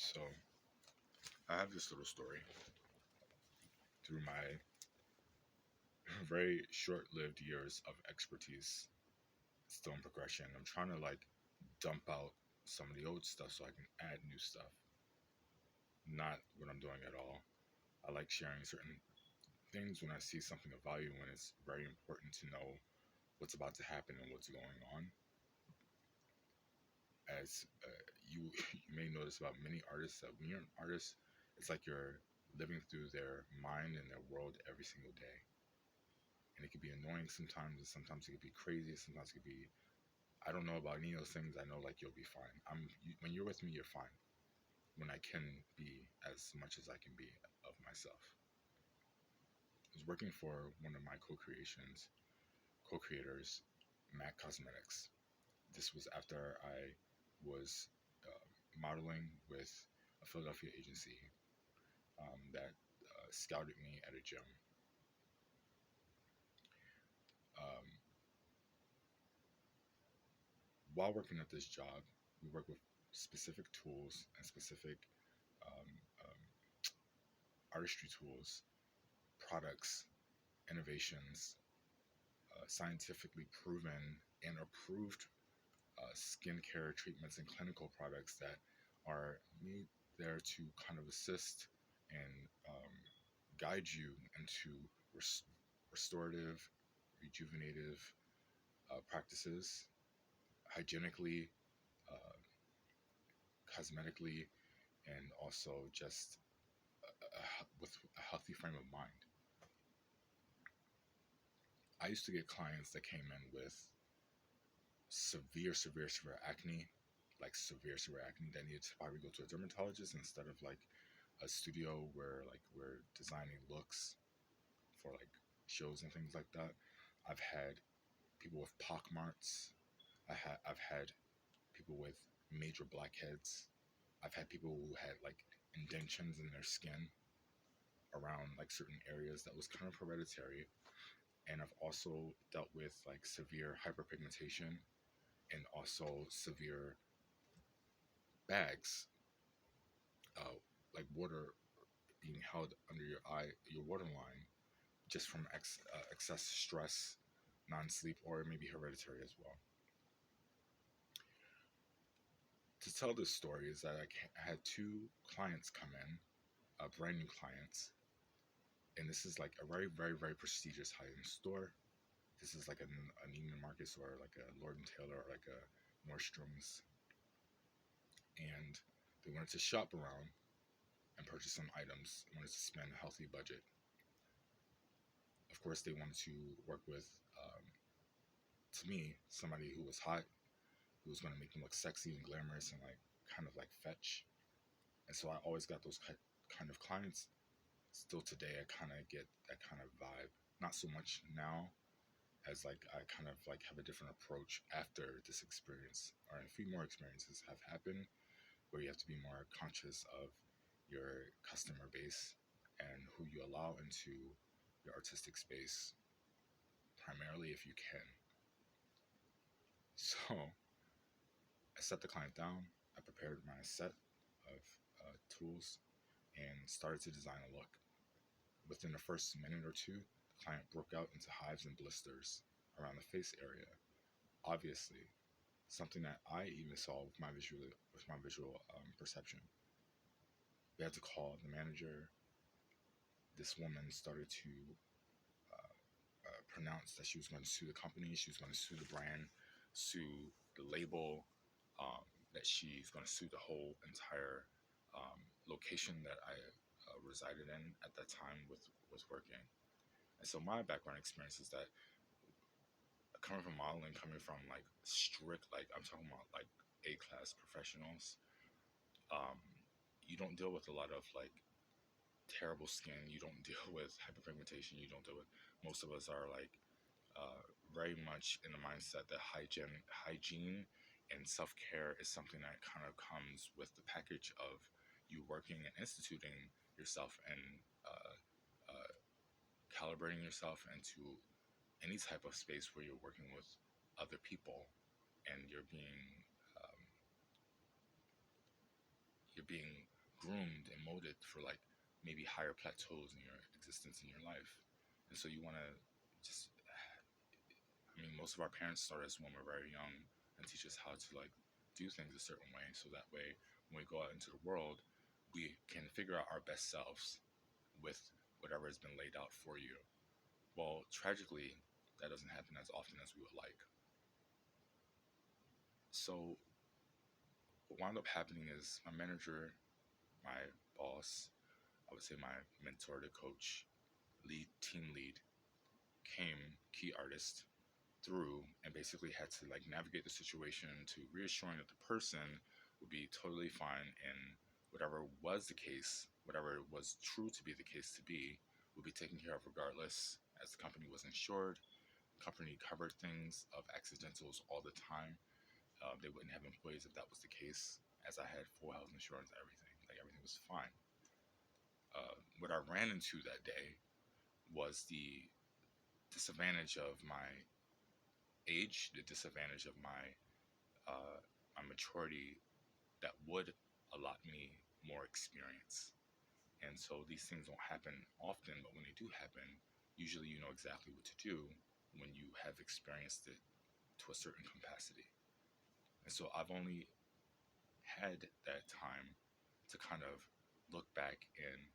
So I have this little story through my very short-lived years of expertise, still in progression. I'm trying to dump out some of the old stuff so I can add new stuff. Not what I'm doing at all. I like sharing certain things when I see something of value, when it's very important to know what's about to happen and what's going on. As you you may notice about many artists, that when you're an artist, it's like you're living through their mind and their world every single day. And it can be annoying sometimes, and sometimes it can be crazy, sometimes it can be, I don't know about any of those things. I know you'll be fine. When you're with me, you're fine. When I can be as much as I can be of myself. I was working for one of my co-creators, Mac Cosmetics. This was after I was modeling with a Philadelphia agency that scouted me at a gym. Um, while working at this job, we work with specific tools and specific um, um, artistry tools, products, innovations, scientifically proven and approved skincare treatments and clinical products that are made there to kind of assist and guide you into restorative, rejuvenative practices, hygienically, uh, cosmetically, and also just with a healthy frame of mind. I used to get clients that came in with severe acne, like severe acne, that needed to probably go to a dermatologist instead of a studio where we're designing looks for shows and things like that. I've had people with pockmarks. I've had people with major blackheads. I've had people who had indentions in their skin around certain areas that was kind of hereditary. And I've also dealt with severe hyperpigmentation and also severe bags, like water being held under your eye, your waterline, just from excess stress, non-sleep, or it may be hereditary as well. To tell this story is that I had two clients come in, brand new clients, and this is a very prestigious high-end store. This is a Neiman Marcus or a Lord and Taylor or a Nordstrom's, and they wanted to shop around and purchase some items, wanted to spend a healthy budget. Of course, they wanted to work with, to me, somebody who was hot, who was going to make them look sexy and glamorous and kind of fetch. And so I always got those kind of clients. Still today, I kind of get that kind of vibe. Not so much now, as I kind of have a different approach after this experience, or a few more experiences have happened, where you have to be more conscious of your customer base and who you allow into your artistic space, primarily if you can. So I set the client down, I prepared my set of tools, and started to design a look. Within the first minute or two, the client broke out into hives and blisters around the face area. Obviously, something that I even saw with my visual perception. We had to call the manager. This woman started to pronounce that she was going to sue the company, she was going to sue the brand, sue the label, that she's going to sue the whole entire location that I resided in at that time with working. And so my background experience is that coming from modeling, coming from strict, I'm talking about A-class professionals, um, you don't deal with a lot of terrible skin. You don't deal with hyperpigmentation. You don't deal with, most of us are very much in the mindset that hygiene and self-care is something that kind of comes with the package of you working and instituting yourself and calibrating yourself into any type of space where you're working with other people and you're being groomed and molded for like maybe higher plateaus in your existence in your life. And so you want to just, I mean, most of our parents start us when we're very young and teach us how to like do things a certain way. So that way, when we go out into the world, we can figure out our best selves with whatever has been laid out for you. Well, tragically, that doesn't happen as often as we would like. So what wound up happening is my manager, my boss, I would say my mentor, the coach, lead, team lead, came, key artist, through and basically had to like navigate the situation to reassuring that the person would be totally fine and whatever was the case, whatever was true to be the case to be, would be taken care of regardless, as the company was insured. The company covered things of accidentals all the time. They wouldn't have employees if that was the case, as I had full health insurance and everything. Like everything was fine. What I ran into that day was the disadvantage of my age, the disadvantage of my maturity that would allot me more experience. And so these things don't happen often, but when they do happen, usually you know exactly what to do when you have experienced it to a certain capacity. And so I've only had that time to kind of look back and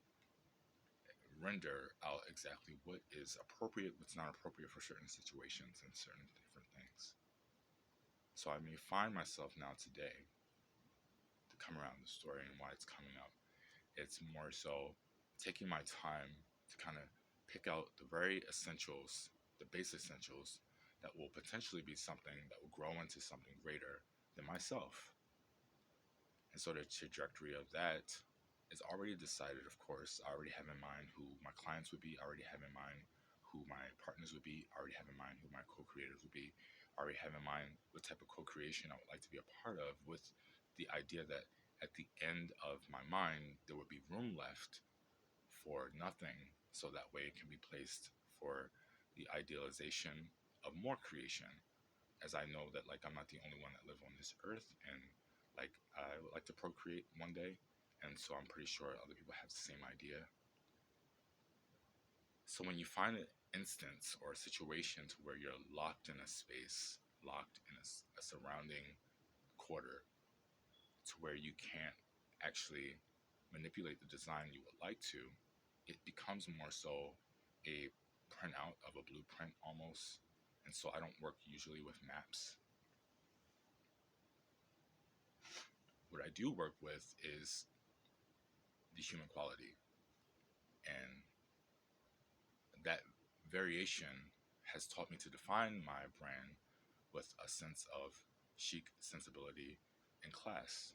render out exactly what is appropriate, what's not appropriate for certain situations and certain different things. So I may find myself now today to come around the story and why it's coming up. It's more so taking my time to kind of pick out the very essentials, the base essentials that will potentially be something that will grow into something greater than myself. And so the trajectory of that is already decided, of course. I already have in mind who my clients would be. I already have in mind who my partners would be. I already have in mind who my co-creators would be. I already have in mind what type of co-creation I would like to be a part of, with the idea that at the end of my mind, there would be room left for nothing. So that way it can be placed for the idealization of more creation, as I know that like I'm not the only one that live on this earth, and like I would like to procreate one day, and so I'm pretty sure other people have the same idea. So when you find an instance or a situation to where you're locked in a space, locked in a surrounding quarter, to where you can't actually manipulate the design you would like to, it becomes more so a printout of a blueprint almost. And so I don't work usually with maps. What I do work with is the human quality. And that variation has taught me to define my brand with a sense of chic sensibility and class.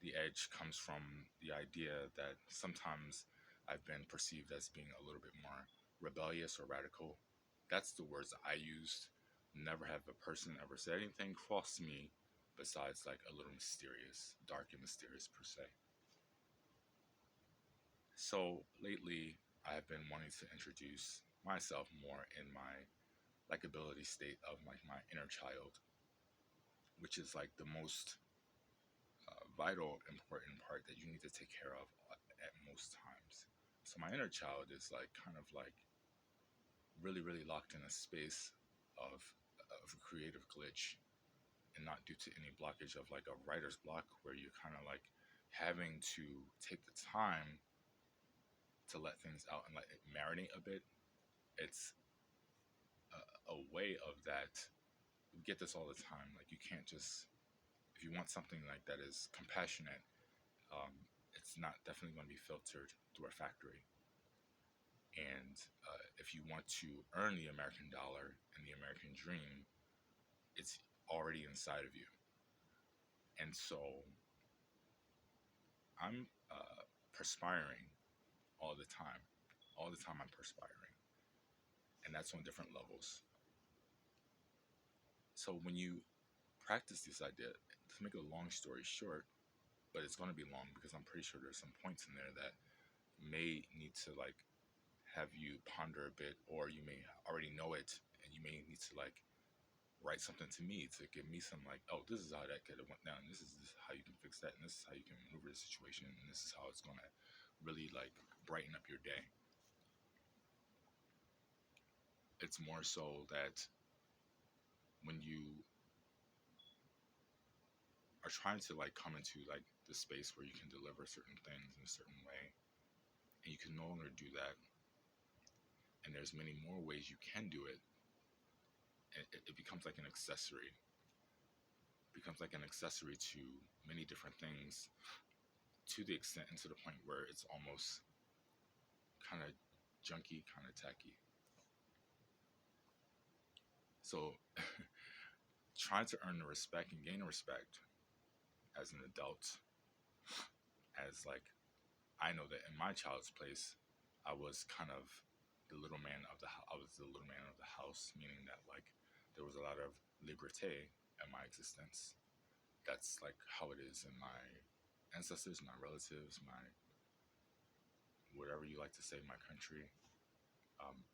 The edge comes from the idea that sometimes I've been perceived as being a little bit more rebellious or radical. That's the words I used. Never have a person ever said anything cross to me besides like a little mysterious, dark and mysterious per se. So lately, I've been wanting to introduce myself more in my likability state of like my inner child, which is like the most vital, important part that you need to take care of at most times. So my inner child is like kind of like really, really locked in a space of a creative glitch, and not due to any blockage of like a writer's block where you're kind of like having to take the time to let things out and let it marinate a bit. It's a way of that. We get this all the time. Like you can't just, if you want something like that is compassionate, um, it's not definitely going to be filtered through a factory. And if you want to earn the American dollar and the American dream, it's already inside of you. And so I'm perspiring all the time. All the time I'm perspiring. And that's on different levels. So when you practice this idea, to make a long story short, but it's going to be long because I'm pretty sure there's some points in there that may need to like have you ponder a bit, or you may already know it and you may need to like write something to me to give me some like, oh, this is how that could have went down. This is how you can fix that, and this is how you can maneuver the situation, and this is how it's gonna really like brighten up your day. It's more so that when you are trying to like come into like the space where you can deliver certain things in a certain way, and you can no longer do that, and there's many more ways you can do it, and it becomes like an accessory. It becomes like an accessory to many different things, to the extent and to the point where it's almost kind of junky, kind of tacky. So trying to earn the respect and gain the respect as an adult, as like, I know that in my child's place, I was kind of the little man of the I was the little man of the house, meaning that like there was a lot of liberté in my existence. That's like how it is in my ancestors, my relatives, my whatever you like to say, my country, um,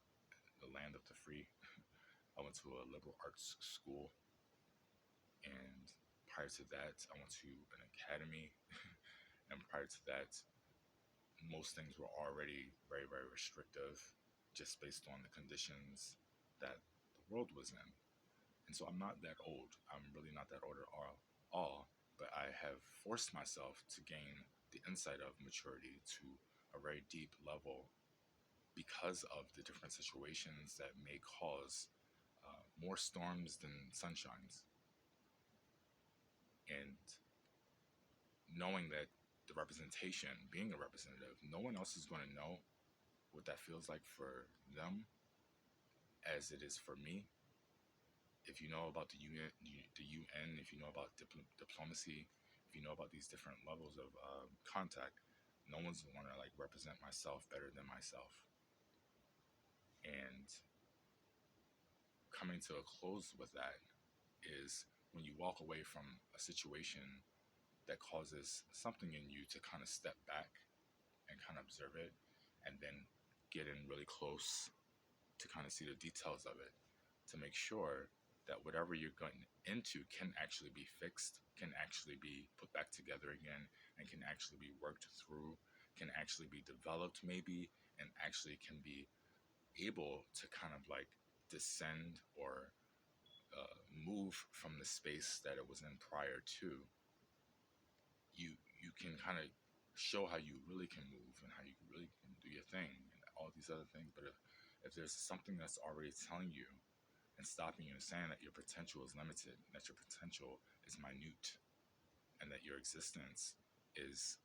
the land of the free. I went to a liberal arts school, and prior to that, I went to an academy, and prior to that, most things were already very, very restrictive, just based on the conditions that the world was in. And so I'm not that old. I'm really not that old at all, but I have forced myself to gain the insight of maturity to a very deep level because of the different situations that may cause more storms than sunshines. And knowing that the representation, being a representative, no one else is going to know what that feels like for them as it is for me. If you know about the UN, if you know about diplomacy, if you know about these different levels of contact, no one's going to like represent myself better than myself. And coming to a close with that is when you walk away from a situation that causes something in you to kind of step back and kind of observe it, and then get in really close to kind of see the details of it, to make sure that whatever you're going into can actually be fixed, can actually be put back together again, and can actually be worked through, can actually be developed maybe, and actually can be able to kind of like descend or move from the space that it was in prior to. You can kind of show how you really can move and how you really can do your thing and all these other things. But if there's something that's already telling you and stopping you and saying that your potential is limited, that your potential is minute, and that your existence is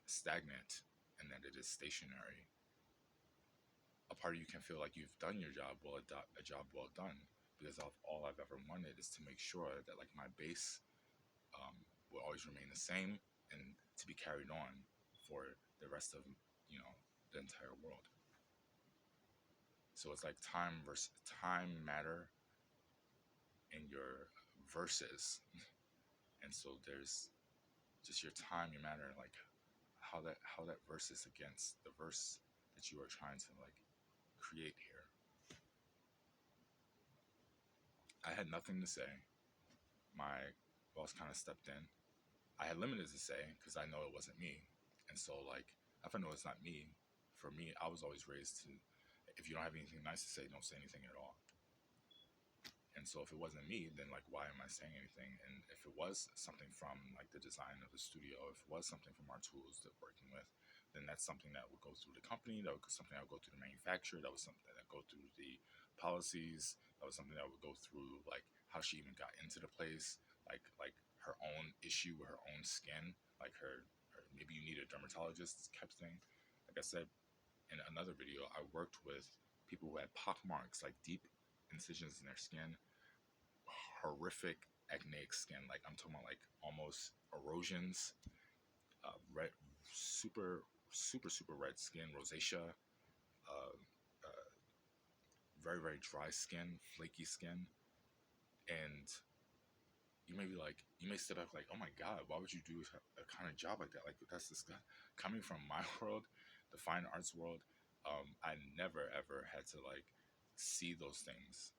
stagnant, and that it is stationary, a part of you can feel like you've done your job well, a job well done, because of all I've ever wanted is to make sure that like my base will always remain the same and to be carried on for the rest of the entire world. So it's like time versus time matter in your verses. And so there's just your time, your matter, like how that verse is against the verse that you are trying to like create here. I had nothing to say. My boss kind of stepped in. I had limited to say because I know it wasn't me. And so like if I know it's not me, for me, I was always raised to, if you don't have anything nice to say, don't say anything at all. And so if it wasn't me, then like why am I saying anything? And if it was something from like the design of the studio, if it was something from our tools that we're working with, then that's something that would go through the company, that was something that would go through the manufacturer, that was something that would go through the policies, that was something that would go through like how she even got into the place, like her own issue with her own skin, like her maybe you need a dermatologist type thing. Like I said in another video, I worked with people who had pock marks, like deep incisions in their skin, horrific acneic skin. Like I'm talking about like almost erosions, red, super red skin, rosacea, uh, very very dry skin, flaky skin, and you may be like, you may step back like, oh my god, why would you do a kind of job like that? Like that's this guy coming from my world, the fine arts world. I never ever had to like see those things.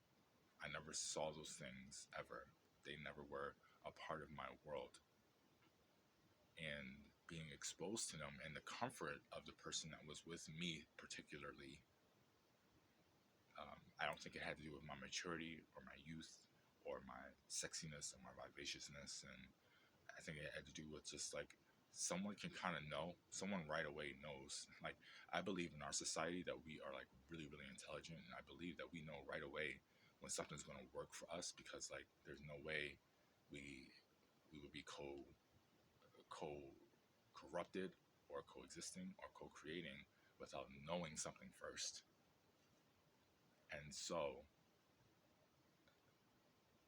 I never saw those things ever. They never were a part of my world. And being exposed to them and the comfort of the person that was with me, particularly, I don't think it had to do with my maturity or my youth or my sexiness or my vivaciousness. And I think it had to do with just like someone can kind of know, someone right away knows. Like, I believe in our society that we are like really, really intelligent. And I believe that we know right away when something's going to work for us, because like there's no way we would be co corrupted or coexisting or co-creating without knowing something first. And so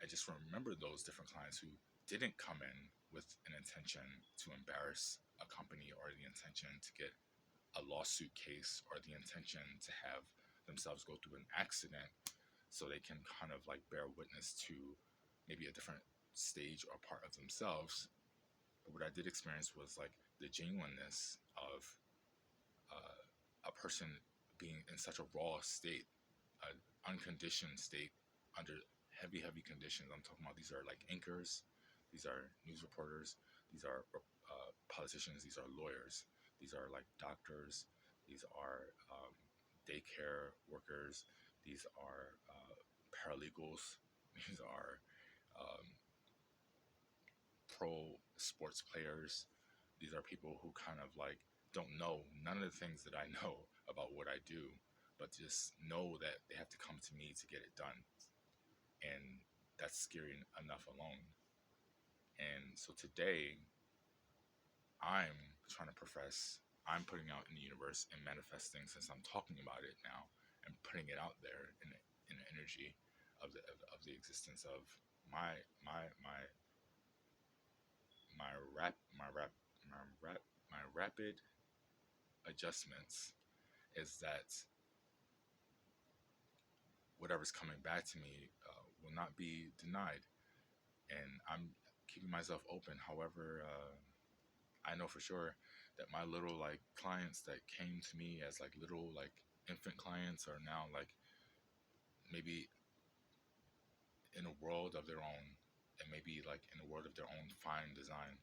I just remember those different clients who didn't come in with an intention to embarrass a company or the intention to get a lawsuit case or the intention to have themselves go through an accident so they can kind of like bear witness to maybe a different stage or part of themselves. But what I did experience was like the genuineness of a person being in such a raw state, an unconditioned state under heavy, heavy conditions. I'm talking about these are like anchors, these are news reporters, these are politicians, these are lawyers, these are like doctors, these are daycare workers, these are paralegals, these are um, pro sports players. These are people who kind of like don't know none of the things that I know about what I do, but just know that they have to come to me to get it done. And that's scary enough alone. And so today, I'm trying to profess, I'm putting out in the universe and manifesting, since I'm talking about it now and putting it out there in the energy of the existence of my my my my rap my rap my rap my rapid adjustments is that whatever's coming back to me will not be denied, and I'm keeping myself open. However, I know for sure that my little like clients that came to me as like little like infant clients are now like maybe in a world of their own, and maybe like in a world of their own fine design.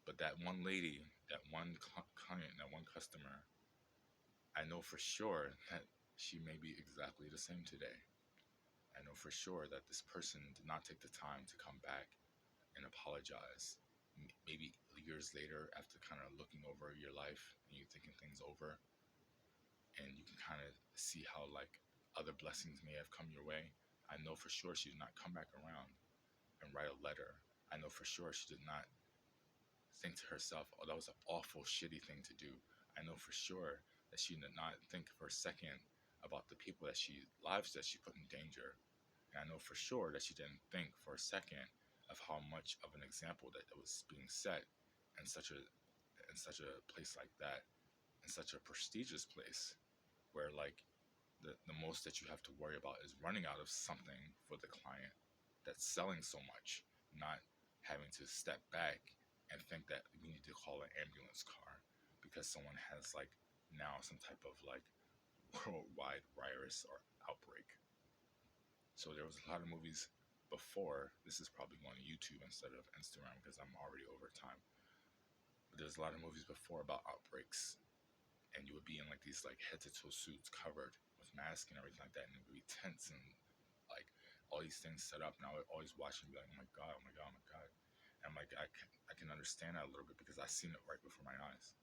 But that one lady, that one client, that one customer, I know for sure that she may be exactly the same today. I know for sure that this person did not take the time to come back and apologize. Maybe years later, after kind of looking over your life and you thinking things over, and you can kind of see how like other blessings may have come your way. I know for sure she did not come back around and write a letter. I know for sure she did not think to herself, oh, that was an awful, shitty thing to do. I know for sure that she did not think for a second about the people lives that she put in danger. And I know for sure that she didn't think for a second of how much of an example that was being set in such a place like that, in such a prestigious place, where like the most that you have to worry about is running out of something for the client that's selling so much, not having to step back and think that we need to call an ambulance car because someone has like now some type of like worldwide virus or outbreak. So there was a lot of movies before. This is probably going to YouTube instead of Instagram because I'm already over time. But there's a lot of movies before about outbreaks, and you would be in like these like head to toe suits covered with masks and everything like that, and it would be tense and like all these things set up. And I would always watch and be like, oh my god, oh my god, oh my god. And I'm like, I can understand that a little bit because I seen it right before my eyes.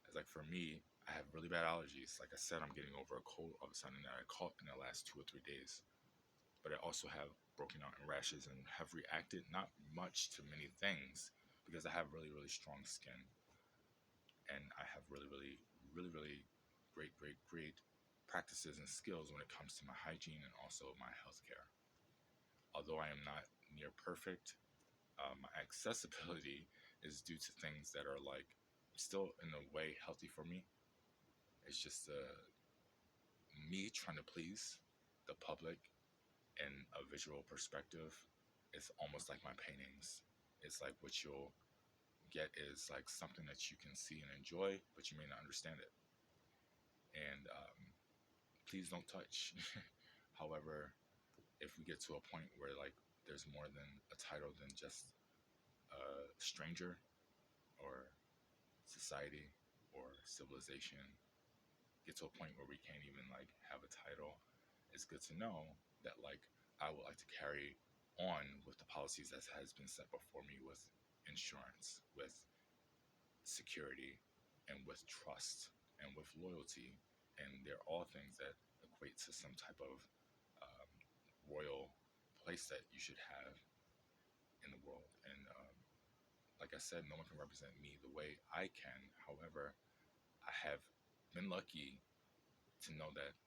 It's like for me, I have really bad allergies. Like I said, I'm getting over a cold all of a sudden that I caught in the last 2 or 3 days. But I also have broken out in rashes and have reacted not much to many things because I have really, really strong skin. And I have really, really, really, really great practices and skills when it comes to my hygiene and also my healthcare. Although I am not near perfect, my accessibility is due to things that are like still in a way healthy for me. It's just me trying to please the public in a visual perspective. It's almost like my paintings. It's like what you'll get is like something that you can see and enjoy, but you may not understand it. And please don't touch. However, if we get to a point where like there's more than a title than just a stranger or society or civilization, get to a point where we can't even like have a title, it's good to know that like I would like to carry on with the policies that has been set before me, with insurance, with security, and with trust, and with loyalty, and they're all things that equate to some type of um, royal place that you should have in the world. And like I said, no one can represent me the way I can. However, I have been lucky to know that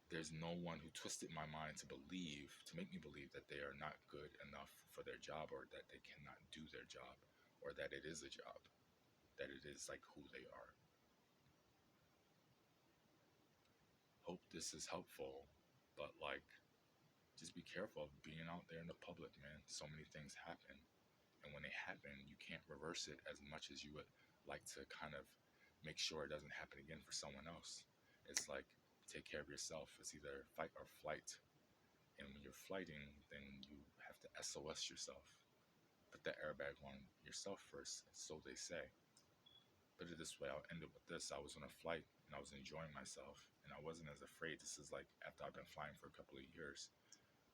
there's no one who twisted my mind to make me believe that they are not good enough for their job, or that they cannot do their job, or that it is a job, that it is like who they are. Hope this is helpful, but like, just be careful of being out there in the public, man. So many things happen, and when they happen, you can't reverse it as much as you would like to kind of make sure it doesn't happen again for someone else. It's like, take care of yourself. It's either fight or flight. And when you're flighting, then you have to SOS yourself. Put that airbag on yourself first, so they say. Put it this way, I'll end it with this. I was on a flight and I was enjoying myself, and I wasn't as afraid. This is like after I've been flying for a couple of years,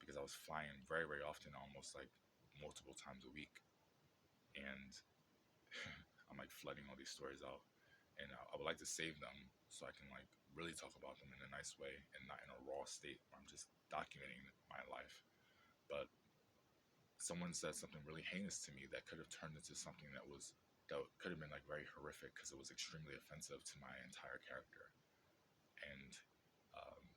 because I was flying very, very often, almost like multiple times a week. And I'm like flooding all these stories out. And I would like to save them so I can like really talk about them in a nice way and not in a raw state where I'm just documenting my life. But someone said something really heinous to me that could have turned into something that could have been like very horrific, because it was extremely offensive to my entire character. And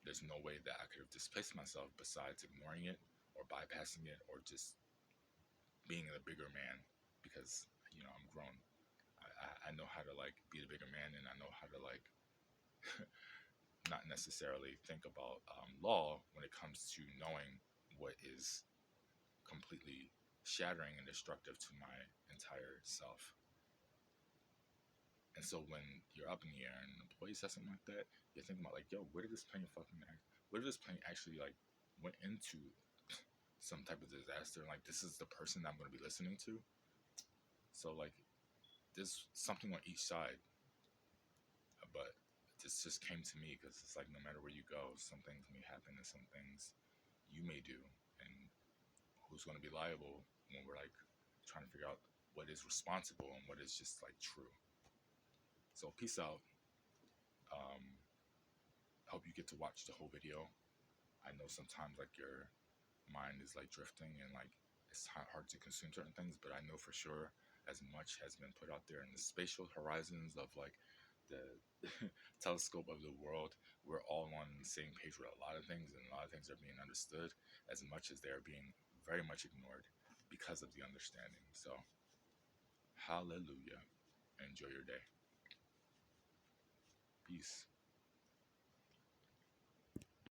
there's no way that I could have displaced myself besides ignoring it or bypassing it or just being a bigger man, because I'm grown. I know how to like be the bigger man, and I know how to like not necessarily think about law when it comes to knowing what is completely shattering and destructive to my entire self. And so when you're up in the air and an employee says something like that, you're thinking about like, yo, where did this plane where did this plane actually like went into some type of disaster? Like, this is the person that I'm going to be listening to. So like, there's something on each side, but this just came to me because it's like, no matter where you go, some things may happen and some things you may do, and who's going to be liable when we're like trying to figure out what is responsible and what is just like true. So peace out. I hope you get to watch the whole video. I know sometimes like your mind is like drifting and like it's hard to consume certain things, but I know for sure as much has been put out there in the spatial horizons of like the telescope of the world. We're all on the same page with a lot of things, and a lot of things are being understood as much as they're being very much ignored because of the understanding. So hallelujah. Enjoy your day. Peace.